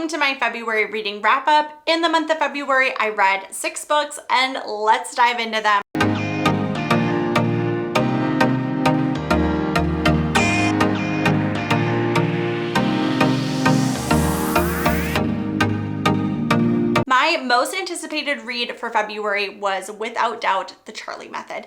welcome to my February reading wrap up. In the month of February, I read 6 books and let's dive into them. My most anticipated read for February was without doubt The Charlie Method.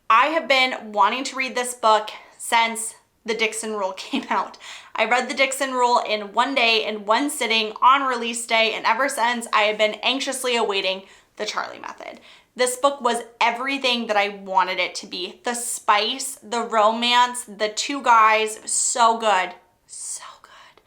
I have been wanting to read this book since The Dixon Rule came out. I read The Dixon Rule in one day, in one sitting on release day, and ever since I have been anxiously awaiting The Charlie Method. This book was everything that I wanted it to be. The spice, the romance, the two guys, so good, so good.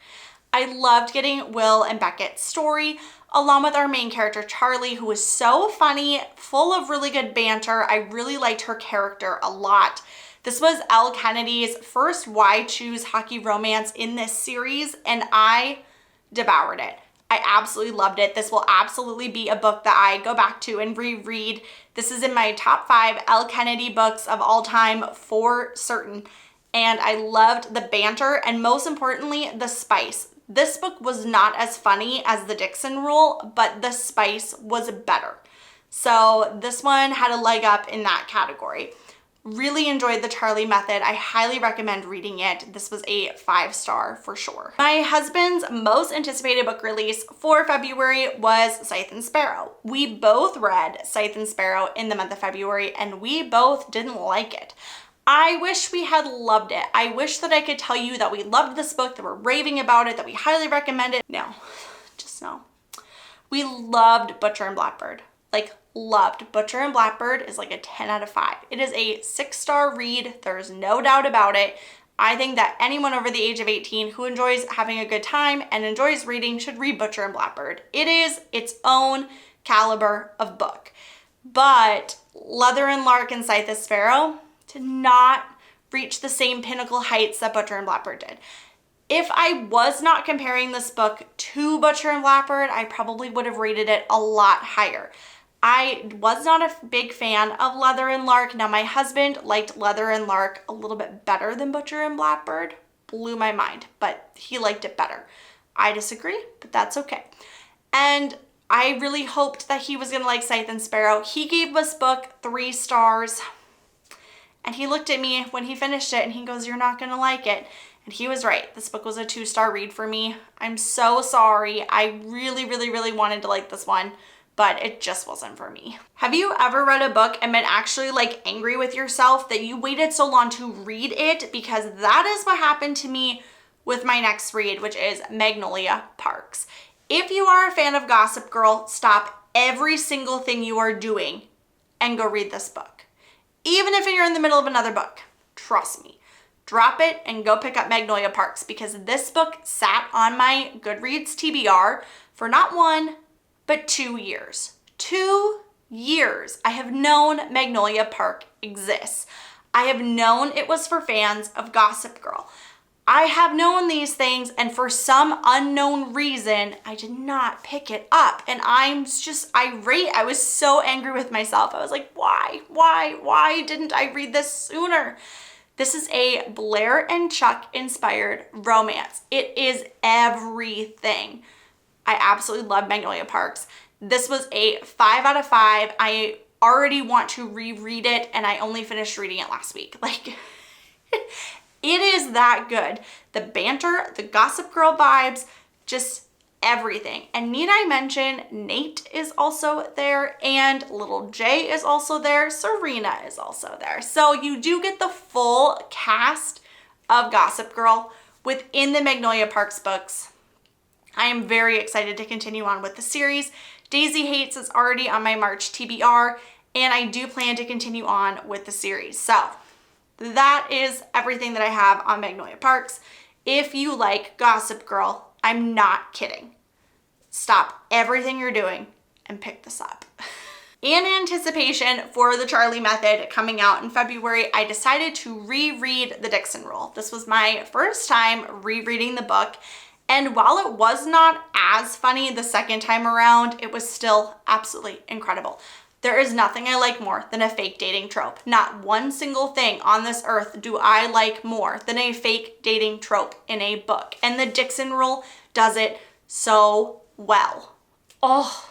I loved getting Will and Beckett's story, along with our main character, Charlie, who was so funny, full of really good banter. I really liked her character a lot. This was Elle Kennedy's first Why Choose Hockey romance in this series, and I devoured it. I absolutely loved it. This will absolutely be a book that I go back to and reread. This is in my top 5 Elle Kennedy books of all time for certain. And I loved the banter and most importantly, the spice. This book was not as funny as The Dixon Rule, but the spice was better. So this one had a leg up in that category. Really enjoyed The Charlie Method. I highly recommend reading it. This was a 5-star for sure. My husband's most anticipated book release for February was Scythe and Sparrow. We both read Scythe and Sparrow in the month of February and we both didn't like it. I wish we had loved it. I wish that I could tell you that we loved this book, that we're raving about it, that we highly recommend it. No, just no. We loved Butcher and Blackbird. Loved. Butcher and Blackbird is like a 10 out of 5. It is a 6-star read. There's no doubt about it. I think that anyone over the age of 18 who enjoys having a good time and enjoys reading should read Butcher and Blackbird. It is its own caliber of book. But Leather and Lark and Scythe and Sparrow did not reach the same pinnacle heights that Butcher and Blackbird did. If I was not comparing this book to Butcher and Blackbird, I probably would have rated it a lot higher. I was not a big fan of Leather and Lark. Now, my husband liked Leather and Lark a little bit better than Butcher and Blackbird. Blew my mind, but he liked it better. I disagree, but that's okay. And I really hoped that he was going to like Scythe and Sparrow. He gave this book 3 stars. And he looked at me when he finished it and he goes, "You're not going to like it." And he was right. This book was a 2-star read for me. I'm so sorry. I really, really, really wanted to like this one, but it just wasn't for me. Have you ever read a book and been actually angry with yourself that you waited so long to read it? Because that is what happened to me with my next read, which is Magnolia Parks. If you are a fan of Gossip Girl, stop every single thing you are doing and go read this book. Even if you're in the middle of another book, trust me. Drop it and go pick up Magnolia Parks because this book sat on my Goodreads TBR for not 1, but 2 years. 2 years. I have known Magnolia Park exists. I have known it was for fans of Gossip Girl. I have known these things and for some unknown reason, I did not pick it up. And I'm just irate. I was so angry with myself. I was like, why didn't I read this sooner? This is a Blair and Chuck inspired romance. It is everything. I absolutely love Magnolia Parks. This was a 5 out of 5. I already want to reread it and I only finished reading it last week. It is that good. The banter, the Gossip Girl vibes, just everything. And need I mention, Nate is also there and little Jay is also there. Serena is also there. So you do get the full cast of Gossip Girl within the Magnolia Parks books. I am very excited to continue on with the series. Daisy Hates is already on my March TBR, and I do plan to continue on with the series. So that is everything that I have on Magnolia Parks. If you like Gossip Girl, I'm not kidding. Stop everything you're doing and pick this up. In anticipation for The Charlie Method coming out in February, I decided to reread The Dixon Rule. This was my first time rereading the book. And while it was not as funny the second time around, it was still absolutely incredible. There is nothing I like more than a fake dating trope. Not one single thing on this earth do I like more than a fake dating trope in a book. And The Dixon Rule does it so well. Oh,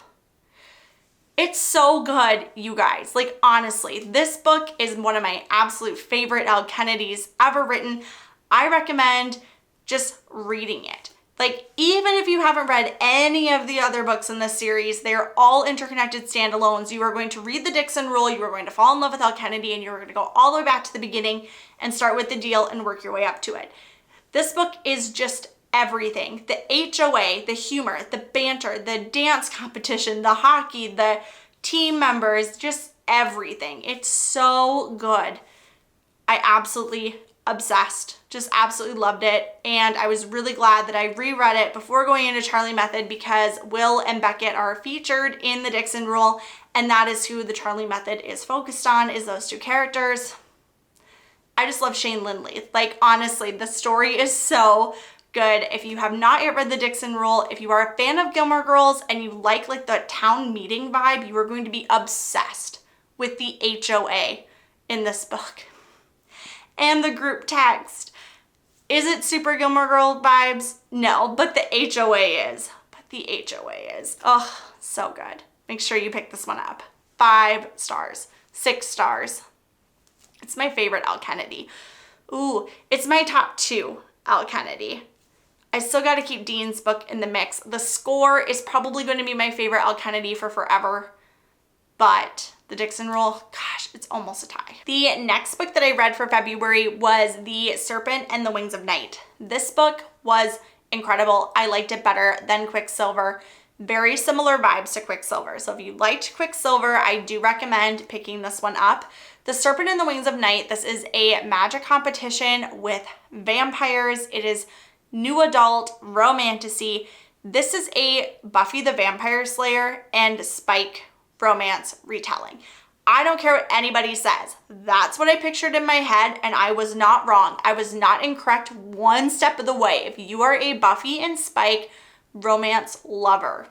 it's so good, you guys. Like, honestly, this book is one of my absolute favorite Elle Kennedys ever written. I recommend just reading it. Like, even if you haven't read any of the other books in this series, they're all interconnected standalones. You are going to read the Dixon Rule, you are going to fall in love with Elle Kennedy, and you're going to go all the way back to the beginning and start with the deal and work your way up to it. This book is just everything. The HOA, the humor, the banter, the dance competition, the hockey, the team members, just everything. It's so good. I absolutely obsessed, just absolutely loved it. And I was really glad that I reread it before going into Charlie Method, because Will and Beckett are featured in the Dixon Rule, and that is who the Charlie Method is focused on, is those two characters. I just love Shane Lindley. Like, honestly, the story is so good. If you have not yet read the Dixon Rule, if you are a fan of Gilmore Girls and you like the town meeting vibe, you are going to be obsessed with the HOA in this book. And the group text. Is it super Gilmore Girl vibes? No, but the HOA is. Oh, so good. Make sure you pick this one up. 5 stars, 6 stars. It's my favorite Elle Kennedy. Ooh, it's my top 2 Elle Kennedy. I still got to keep Dean's book in the mix. The Score is probably going to be my favorite Elle Kennedy for forever, but the Dixon Rule, gosh, it's almost a tie. The next book that I read for February was The Serpent and the Wings of Night. This book was incredible. I liked it better than Quicksilver. Very similar vibes to Quicksilver. So if you liked Quicksilver, I do recommend picking this one up. The Serpent and the Wings of Night, this is a magic competition with vampires. It is new adult romantasy. This is a Buffy the Vampire Slayer and Spike romance retelling. I don't care what anybody says. That's what I pictured in my head, and I was not wrong. I was not incorrect one step of the way. If you are a Buffy and Spike romance lover,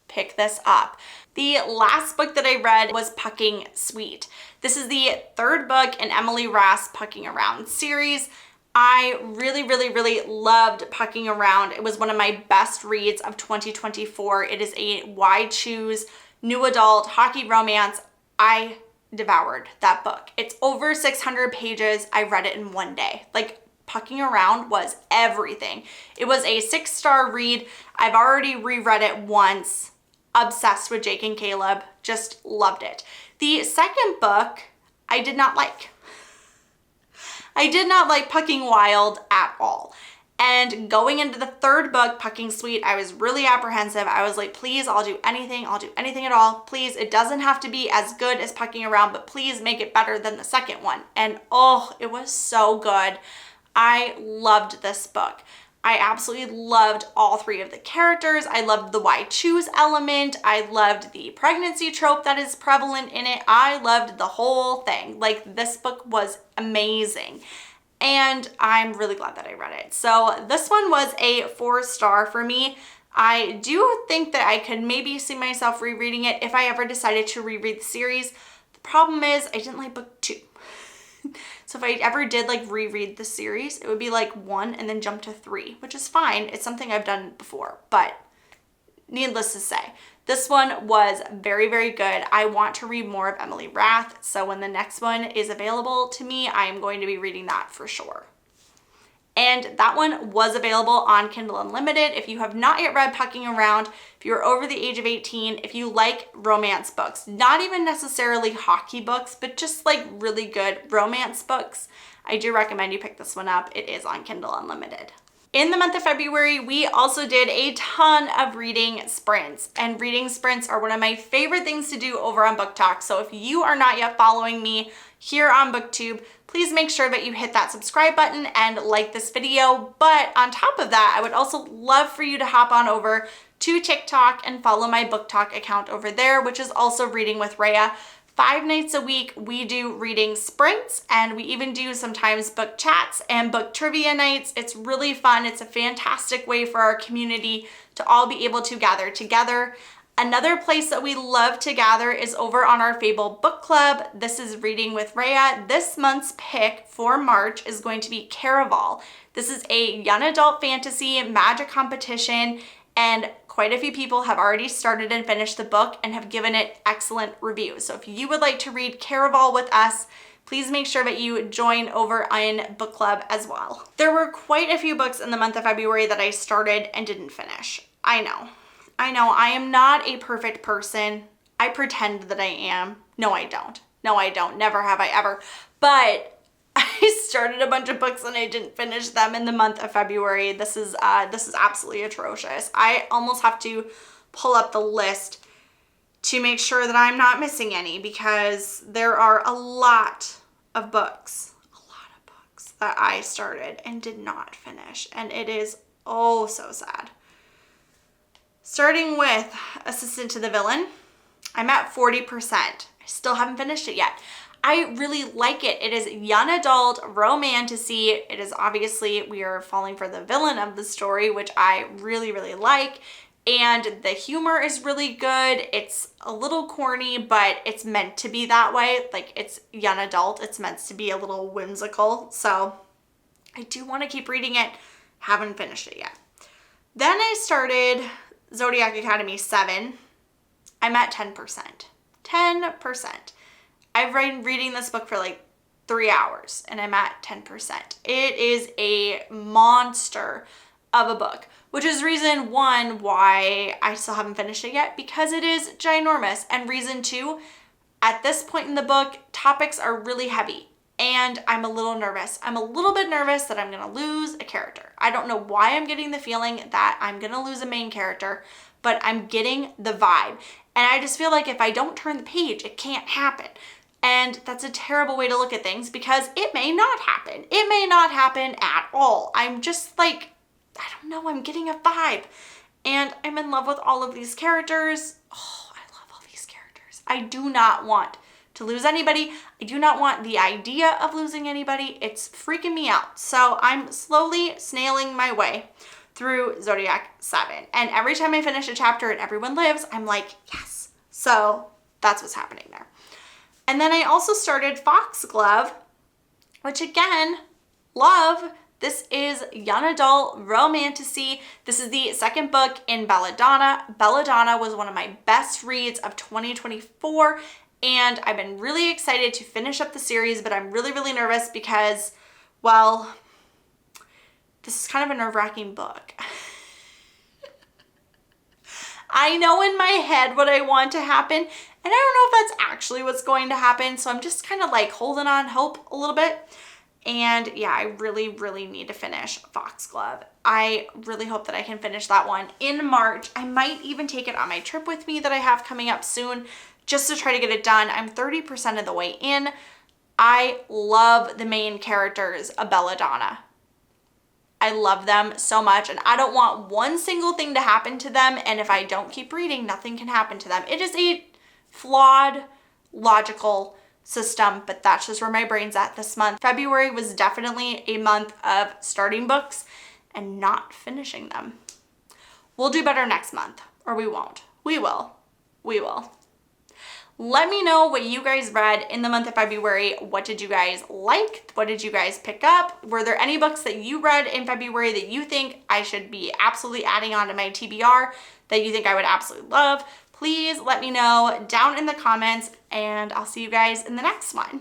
pick this up. The last book that I read was Pucking Sweet. This is the 3rd book in Emily Rass' Pucking Around series. I really loved Pucking Around. It was one of my best reads of 2024. It is a Why Choose new adult hockey romance. I devoured that book. It's over 600 pages. I read it in one day. Like, Pucking Around was everything. It was a 6-star read. I've already reread it once. Obsessed with Jake and Caleb. Just loved it. The second book I did not like. I did not like Pucking Wild at all. And going into the 3rd book, Pucking Sweet, I was really apprehensive. I was like, please, I'll do anything at all. Please, it doesn't have to be as good as Pucking Around, but please make it better than the second one. And oh, it was so good. I loved this book. I absolutely loved all 3 of the characters. I loved the why choose element. I loved the pregnancy trope that is prevalent in it. I loved the whole thing. Like, this book was amazing. And I'm really glad that I read it. So this one was a 4-star for me. I do think that I could maybe see myself rereading it if I ever decided to reread the series. The problem is I didn't like book 2. So if I ever did reread the series, it would be 1 and then jump to 3, which is fine. It's something I've done before, but needless to say, this one was very good. I want to read more of Emily Rath, so when the next one is available to me, I am going to be reading that for sure. And that one was available on Kindle Unlimited. If you have not yet read Pucking Around, if you're over the age of 18, if you like romance books, not even necessarily hockey books, but just really good romance books, I do recommend you pick this one up. It is on Kindle Unlimited. In the month of February, we also did a ton of reading sprints, and reading sprints are one of my favorite things to do over on Book Talk. So if you are not yet following me here on BookTube, please make sure that you hit that subscribe button and like this video. But on top of that, I would also love for you to hop on over to TikTok and follow my Book Talk account over there, which is also Reading with Rhea. 5 nights a week, we do reading sprints, and we even do sometimes book chats and book trivia nights. It's really fun. It's a fantastic way for our community to all be able to gather together. Another place that we love to gather is over on our Fable Book Club. This is Reading with Rhea. This month's pick for March is going to be Caraval. This is a young adult fantasy magic competition, and quite a few people have already started and finished the book and have given it excellent reviews. So if you would like to read Caraval with us, please make sure that you join over in book club as well. There were quite a few books in the month of February that I started and didn't finish. I know, I am not a perfect person. I pretend that I am. No, I don't. Never have I ever. But I started a bunch of books and I didn't finish them in the month of February. This is absolutely atrocious. I almost have to pull up the list to make sure that I'm not missing any, because there are a lot of books that I started and did not finish, and it is oh so sad. Starting with Assistant to the Villain, I'm at 40%. I still haven't finished it yet. I really like it. It is young adult romantasy. It is obviously, we are falling for the villain of the story, which I really, really like. And the humor is really good. It's a little corny, but it's meant to be that way. Like, it's young adult. It's meant to be a little whimsical. So I do want to keep reading it. Haven't finished it yet. Then I started Zodiac Academy 7. I'm at 10%. 10%. I've been reading this book for like 3 hours and I'm at 10%. It is a monster of a book, which is reason one why I still haven't finished it yet, because it is ginormous. And reason two, at this point in the book, topics are really heavy and I'm a little nervous. I'm a little bit nervous that I'm going to lose a character. I don't know why I'm getting the feeling that I'm going to lose a main character, but I'm getting the vibe. And I just feel like if I don't turn the page, it can't happen. And that's a terrible way to look at things, because it may not happen. It may not happen at all. I'm just like, I don't know, I'm getting a vibe. And I'm in love with all of these characters. Oh, I love all these characters. I do not want to lose anybody. I do not want the idea of losing anybody. It's freaking me out. So I'm slowly snailing my way through Zodiac 7. And every time I finish a chapter and everyone lives, I'm like, yes. So that's what's happening there. And then I also started Foxglove, which again, love. This is young adult romantasy. This is the second book in Belladonna. Belladonna was one of my best reads of 2024, and I've been really excited to finish up the series, but I'm really, really nervous because, well, this is kind of a nerve-wracking book. I know in my head what I want to happen, and I don't know if that's actually what's going to happen, so I'm just kind of like holding on hope a little bit. And yeah, I really, really need to finish Foxglove. I really hope that I can finish that one in March. I might even take it on my trip with me that I have coming up soon, just to try to get it done. I'm 30% of the way in. I love the main characters of Belladonna. I love them so much, and I don't want one single thing to happen to them, and if I don't keep reading, nothing can happen to them. It is a flawed, logical system, but that's just where my brain's at this month. February was definitely a month of starting books and not finishing them. We'll do better next month, or we won't. We will. We will. Let me know what you guys read in the month of February. What did you guys like? What did you guys pick up? Were there any books that you read in February that you think I should be absolutely adding on to my TBR that you think I would absolutely love? Please let me know down in the comments, and I'll see you guys in the next one.